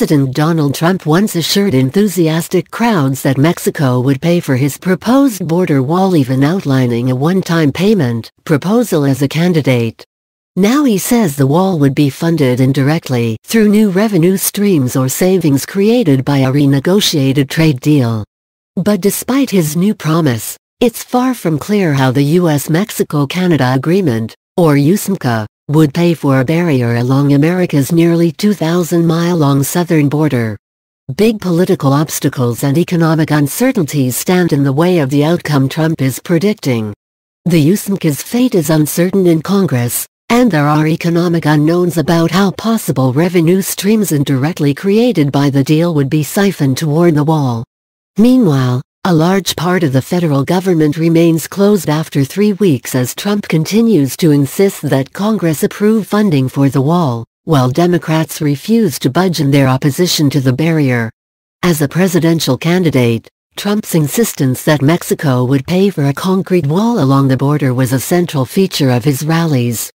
President Donald Trump once assured enthusiastic crowds that Mexico would pay for his proposed border wall, even outlining a one-time payment proposal as a candidate. Now he says the wall would be funded indirectly through new revenue streams or savings created by a renegotiated trade deal. But despite his new promise, it's far from clear how the U.S.-Mexico-Canada Agreement, or USMCA, would pay for a barrier along America's nearly 2,000-mile-long southern border. Big political obstacles and economic uncertainties stand in the way of the outcome Trump is predicting. The USMCA's fate is uncertain in Congress, and there are economic unknowns about how possible revenue streams indirectly created by the deal would be siphoned toward the wall. Meanwhile, a large part of the federal government remains closed after 3 weeks as Trump continues to insist that Congress approve funding for the wall, while Democrats refuse to budge in their opposition to the barrier. As a presidential candidate, Trump's insistence that Mexico would pay for a concrete wall along the border was a central feature of his rallies.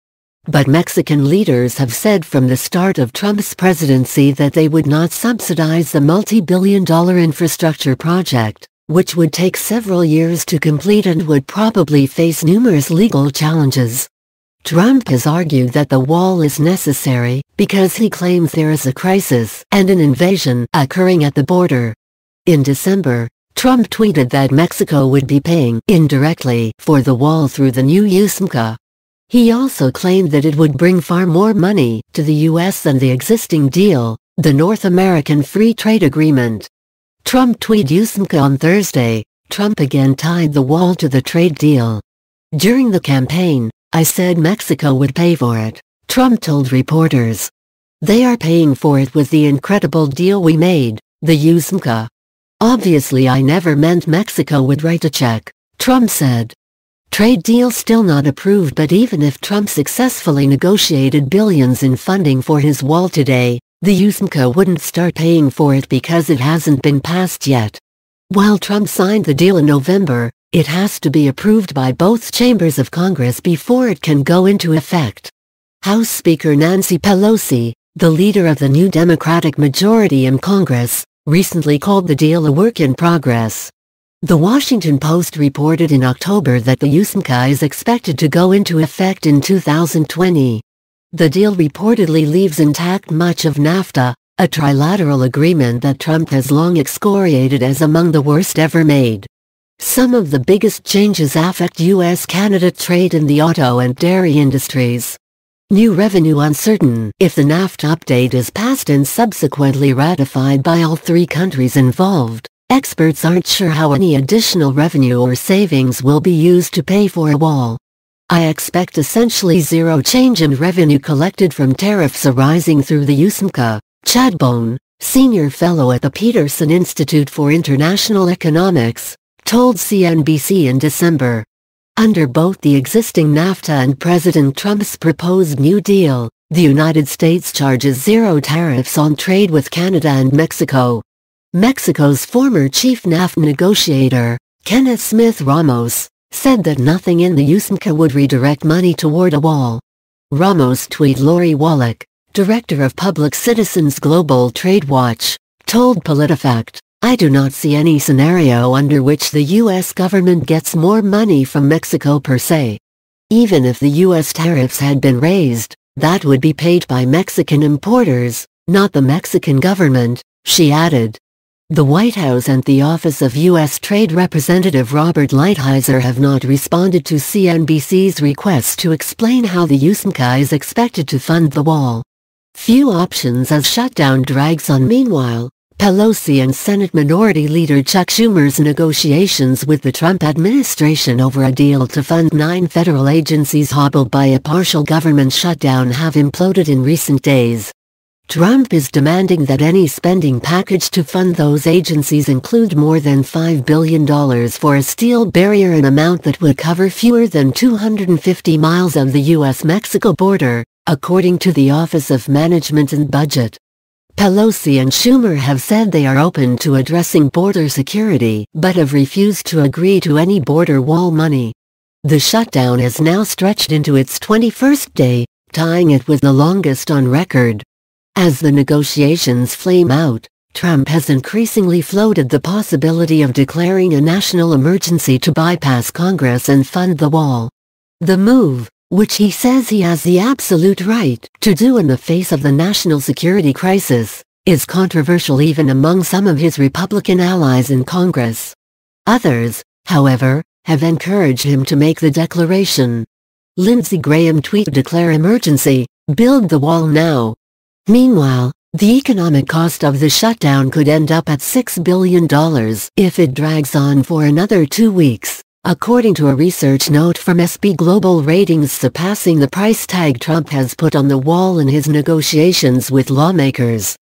But Mexican leaders have said from the start of Trump's presidency that they would not subsidize the multi-billion-dollar infrastructure project, which would take several years to complete and would probably face numerous legal challenges. Trump has argued that the wall is necessary because he claims there is a crisis and an invasion occurring at the border. In December, Trump tweeted that Mexico would be paying indirectly for the wall through the new USMCA. He also claimed that it would bring far more money to the U.S. than the existing deal, the North American Free Trade Agreement. Trump tweeted USMCA on Thursday. Trump again tied the wall to the trade deal. During the campaign, I said Mexico would pay for it, Trump told reporters. They are paying for it with the incredible deal we made, the USMCA. Obviously I never meant Mexico would write a check, Trump said. Trade deal still not approved, but even if Trump successfully negotiated billions in funding for his wall today, the USMCA wouldn't start paying for it because it hasn't been passed yet. While Trump signed the deal in November, it has to be approved by both chambers of Congress before it can go into effect. House Speaker Nancy Pelosi, the leader of the new Democratic majority in Congress, recently called the deal a work in progress. The Washington Post reported in October that the USMCA is expected to go into effect in 2020. The deal reportedly leaves intact much of NAFTA, a trilateral agreement that Trump has long excoriated as among the worst ever made. Some of the biggest changes affect U.S.-Canada trade in the auto and dairy industries. New revenue uncertain if the NAFTA update is passed and subsequently ratified by all 3 countries involved. Experts aren't sure how any additional revenue or savings will be used to pay for a wall. I expect essentially zero change in revenue collected from tariffs arising through the USMCA, Chad Bone, senior fellow at the Peterson Institute for International Economics, told CNBC in December. Under both the existing NAFTA and President Trump's proposed New Deal, the United States charges zero tariffs on trade with Canada and Mexico. Mexico's former chief NAFTA negotiator, Kenneth Smith Ramos, said that nothing in the USMCA would redirect money toward a wall. Ramos tweet Lori Wallach, director of Public Citizens Global Trade Watch, told PolitiFact, I do not see any scenario under which the U.S. government gets more money from Mexico per se. Even if the U.S. tariffs had been raised, that would be paid by Mexican importers, not the Mexican government, she added. The White House and the Office of U.S. Trade Representative Robert Lighthizer have not responded to CNBC's request to explain how the USMCA is expected to fund the wall. Few options as shutdown drags on. Meanwhile, Pelosi and Senate Minority Leader Chuck Schumer's negotiations with the Trump administration over a deal to fund 9 federal agencies hobbled by a partial government shutdown have imploded in recent days. Trump is demanding that any spending package to fund those agencies include more than $5 billion for a steel barrier, an amount that would cover fewer than 250 miles of the U.S.-Mexico border, according to the Office of Management and Budget. Pelosi and Schumer have said they are open to addressing border security, but have refused to agree to any border wall money. The shutdown has now stretched into its 21st day, tying it with the longest on record. As the negotiations flame out, Trump has increasingly floated the possibility of declaring a national emergency to bypass Congress and fund the wall. The move, which he says he has the absolute right to do in the face of the national security crisis, is controversial even among some of his Republican allies in Congress. Others, however, have encouraged him to make the declaration. Lindsey Graham tweeted, "Declare emergency, build the wall now." Meanwhile, the economic cost of the shutdown could end up at $6 billion if it drags on for another 2 weeks, according to a research note from S&P Global Ratings, surpassing the price tag Trump has put on the wall in his negotiations with lawmakers.